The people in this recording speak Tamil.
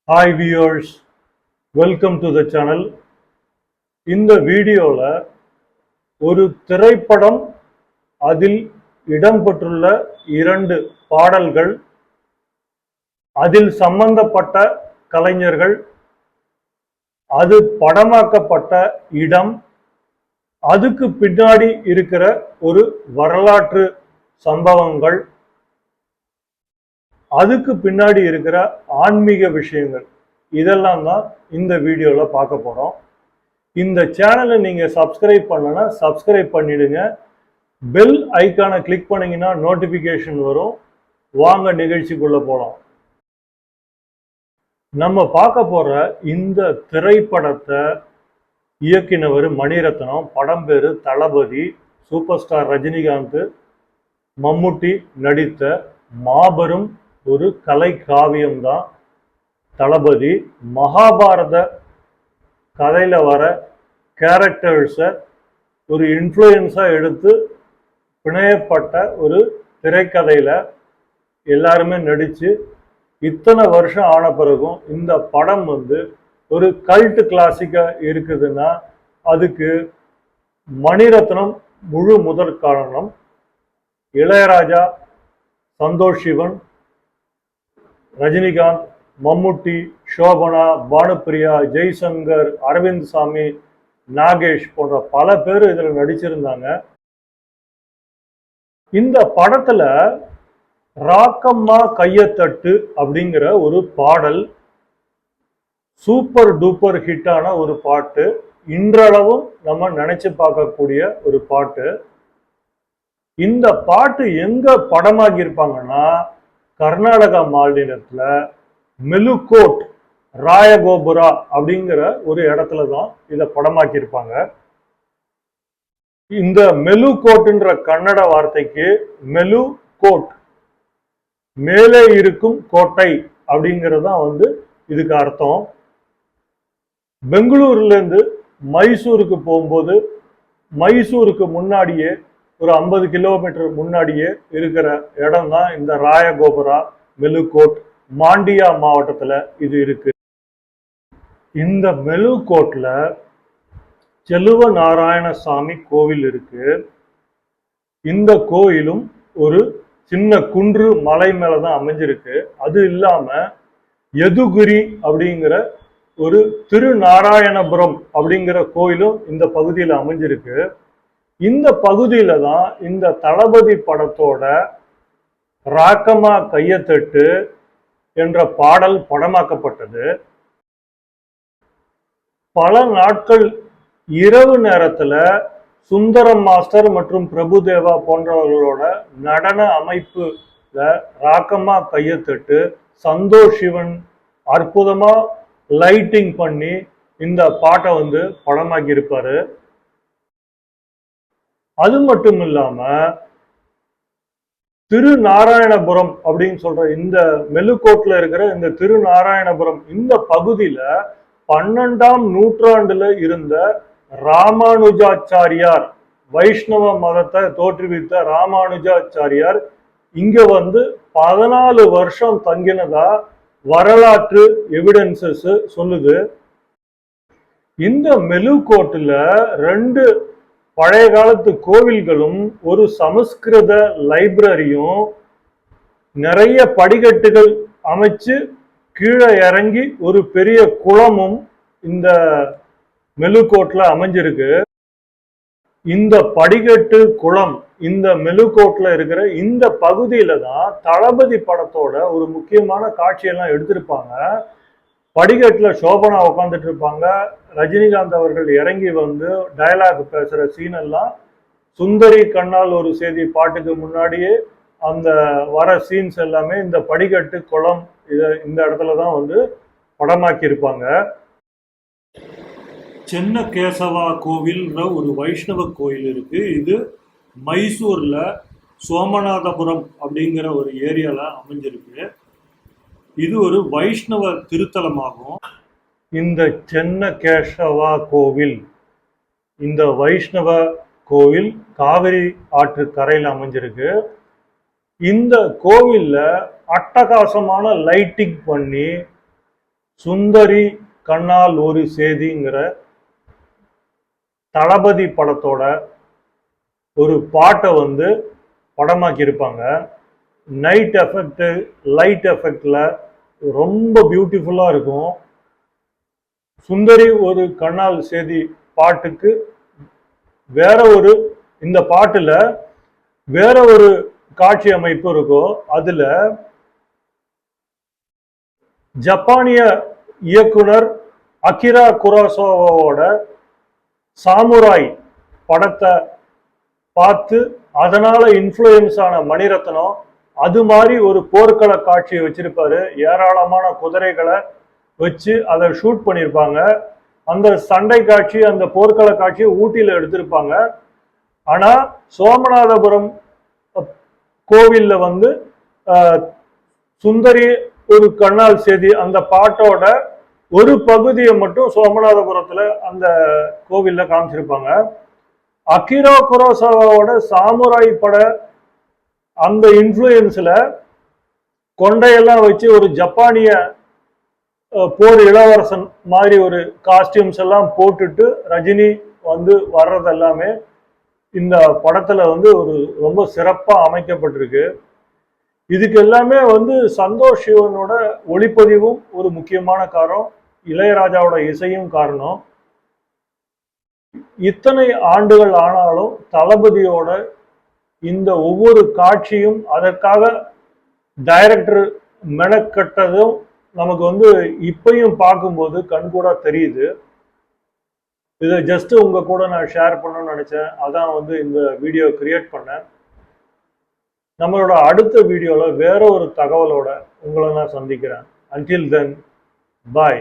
Hi viewers, welcome to the channel. இந்த வீடியோல ஒரு திரைப்படம், அதில் இடம்பெற்றுள்ள 2 பாடல்கள், அதில் சம்பந்தப்பட்ட கலைஞர்கள், அது படமாக்கப்பட்ட இடம், அதுக்கு பின்னாடி இருக்கிற ஒரு வரலாற்று சம்பவங்கள், அதுக்கு பின்னாடி இருக்கிற ஆன்மீக விஷயங்கள், இதெல்லாம் தான் இந்த வீடியோல பார்க்க போறோம். இந்த சேனலை நீங்க சப்ஸ்கிரைப் பண்ணலன்னா சப்ஸ்கிரைப் பண்ணிடுங்க. பெல் ஐக்கானை கிளிக் பண்ணீங்கன்னா நோட்டிபிகேஷன் வரும். வாங்க நிகழ்ச்சிக்குள்ள போலாம். நம்ம பார்க்க போற இந்த திரைப்படத்தை இயக்கினவர் மணிரத்னம், படம் பேரு தளபதி, சூப்பர் ஸ்டார் ரஜினிகாந்த், மம்முட்டி நடித்த மாபெரும் ஒரு கலை காவியம் தான் தளபதி. மகாபாரத கதையில வர கேரக்டர்ஸை ஒரு இன்ஃப்ளூயன்ஸா எடுத்து பிணையப்பட்ட ஒரு திரைக்கதையில எல்லாருமே நடிச்சு இத்தனை வருஷம் ஆன பிறகும் இந்த படம் ஒரு கல்ட் கிளாசிக்கா இருக்குதுன்னா அதுக்கு மணிரத்னம் முழு முதற் காரணம். இளையராஜா, சந்தோஷ் சிவன், ரஜினிகாந்த், மம்முட்டி, சோபனா, பானுப்பிரியா, ஜெய்சங்கர், அரவிந்த் சாமி, நாகேஷ் போன்ற பல பேர் இதுல நடிச்சிருந்தாங்க. இந்த படத்துல ராக்கம்மா கையத்தட்டு அப்படிங்கிற ஒரு பாடல் சூப்பர் டூப்பர் ஹிட்டான ஒரு பாட்டு. இன்றளவும் நம்ம நினைச்சு பார்க்கக்கூடிய ஒரு பாட்டு. இந்த பாட்டு எங்க படமாகி இருப்பாங்கன்னா கர்நாடகா மாநிலத்துல மெலுகோட் ராயகோபுரா அப்படிங்கிற ஒரு இடத்துல தான் இதை படமாக்கி இருப்பாங்க. இந்த மெலுகோட்ன்ற கன்னட வார்த்தைக்கு மெலு கோட், மேலே இருக்கும் கோட்டை அப்படிங்கிறது தான் இதுக்கு அர்த்தம். பெங்களூர்ல இருந்து மைசூருக்கு போகும்போது மைசூருக்கு முன்னாடியே ஒரு 50 கிலோமீட்டர் முன்னாடியே இருக்கிற இடம் தான் இந்த ராயகோபுரா மெலுகோட். மாண்டியா மாவட்டத்துல இது இருக்கு. இந்த மெலுகோட்ல செலுவ நாராயணசாமி கோவில் இருக்கு. இந்த கோயிலும் ஒரு சின்ன குன்று மலை மேலதான் அமைஞ்சிருக்கு. அது இல்லாம யதுகிரி அப்படிங்கிற ஒரு திருநாராயணபுரம் அப்படிங்கிற கோயிலும் இந்த பகுதியில் அமைஞ்சிருக்கு. இந்த பகுதியில தான் இந்த தளபதி படத்தோட ராக்கமா கையத்தட்டு என்ற பாடல் படமாக்கப்பட்டது. பல நாட்கள் இரவு நேரத்துல சுந்தரம் மாஸ்டர் மற்றும் பிரபுதேவா போன்றவர்களோட நடன அமைப்புல ராக்கமா கையத்தட்டு சந்தோஷ் சிவன் அற்புதமா லைட்டிங் பண்ணி இந்த பாட்டை படமாக்கி இருப்பாரு. அது மட்டும் இல்லாம திருநாராயணபுரம் அப்படின்னு சொல்ற இந்த மெலுகோட்ல இருக்கிற இந்த திருநாராயணபுரம் இந்த பகுதியில 12ஆம் நூற்றாண்டுல இருந்த ராமானுஜாச்சாரியார், வைஷ்ணவ மதத்தை தோற்றுவித்த ராமானுஜாச்சாரியார் இங்க 14 வருஷம் தங்கினதா வரலாற்று எவிடன்சஸ் சொல்லுது. இந்த மெலுகோட்டுல 2 பழைய காலத்து கோவில்களும் ஒரு சமஸ்கிருத லைப்ரரியும் நிறைய படிக்கட்டுகள் அமைச்சு கீழே இறங்கி ஒரு பெரிய குளமும் இந்த மெலுகோட்ல அமைஞ்சிருக்கு. இந்த படிக்கட்டு குளம் இந்த மெலுகோட்ல இருக்கிற இந்த பகுதியில தான் தளபதி படத்தோட ஒரு முக்கியமான காட்சியெல்லாம் எடுத்திருப்பாங்க. படிக்கட்டுல சோபனா உட்காந்துட்டு இருப்பாங்க. ரஜினிகாந்த் அவர்கள் இறங்கி டயலாக் பேசுற சீன் எல்லாம் சுந்தரி கண்ணால் ஒரு செய்தி பாட்டுக்கு முன்னாடியே அந்த வர சீன்ஸ் எல்லாமே இந்த படிக்கட்டு குளம் இந்த இடத்துல தான் படமாக்கி இருப்பாங்க. சென்ன கேசவா கோவில்ன்ற ஒரு வைஷ்ணவ கோயில் இருக்கு. இது மைசூர்ல சோமநாதபுரம் அப்படிங்கிற ஒரு ஏரியால அமைஞ்சிருக்கு. இது ஒரு வைஷ்ணவ திருத்தலமாகும். இந்த சென்ன கேசவா கோவில், இந்த வைஷ்ணவ கோவில் காவிரி ஆற்று கரையில் அமைஞ்சிருக்கு. இந்த கோவில்ல அட்டகாசமான லைட்டிங் பண்ணி சுந்தரி கண்ணால் ஒரு சேதிங்கிற தளபதி படத்தோட ஒரு பாட்டை வந்து படமாக்கியிருப்பாங்க. நைட் எஃபெக்ட், லைட் எஃபெக்ட்ல ரொம்ப பியூட்டிஃபுல்லா இருக்கும். சுந்தரி ஒரு கண்ணால் சேதி பாட்டுக்கு வேற ஒரு, இந்த பாட்டுல வேற ஒரு காட்சி அமைப்பு இருக்கும். அதுல ஜப்பானிய இயக்குனர் அகிரா குரோசாவாவோட சாமுராய் படத்தை பார்த்து அதனால இன்ஃப்ளூயன்ஸ் ஆன மணிரத்னம் அது மாதிரி ஒரு போர்க்கள காட்சியை வச்சிருப்பாரு. ஏராளமான குதிரைகளை வச்சு அதை ஷூட் பண்ணியிருப்பாங்க. அந்த சண்டை காட்சி, அந்த போர்க்கள காட்சியை ஊட்டியில எடுத்திருப்பாங்க. ஆனா சோமநாதபுரம் கோவில்ல வந்து சுந்தரி ஒரு கண்ணால் சேதி அந்த பாட்டோட ஒரு பகுதியை மட்டும் சோமநாதபுரத்துல அந்த கோவில்ல காமிச்சிருப்பாங்க. அகிரா குரோசாவாவோட சாமுராய் பட அந்த இன்ஃப்ளூயன்ஸ்ல கொண்டையெல்லாம் வச்சு ஒரு ஜப்பானிய போர் இளவரசன் மாதிரி ஒரு காஸ்டியூம்ஸ் எல்லாம் போட்டுட்டு ரஜினி வந்து வர்றது எல்லாமே இந்த படத்துல வந்து ஒரு ரொம்ப சிறப்பா அமைக்கப்பட்டிருக்கு. இதுக்கு எல்லாமே வந்து சந்தோஷ் சிவனோட ஒளிப்பதிவும் ஒரு முக்கியமான காரணம், இளையராஜாவோட இசையும் காரணம். இத்தனை ஆண்டுகள் ஆனாலும் தளபதியோட இந்த ஒவ்வொரு காட்சியும் அதற்காக டைரக்டர் மெனக்கட்டதும் நமக்கு வந்து இப்பயும் பார்க்கும்போது கண்கூடா தெரியுது. இதை ஜஸ்ட் உங்க கூட நான் ஷேர் பண்ணணும்னு நினைச்சேன். அதான் வந்து இந்த வீடியோ கிரியேட் பண்ணேன். நம்மளோட அடுத்த வீடியோல வேற ஒரு தகவலோட உங்களை நான் சந்திக்கிறேன். Until then, bye.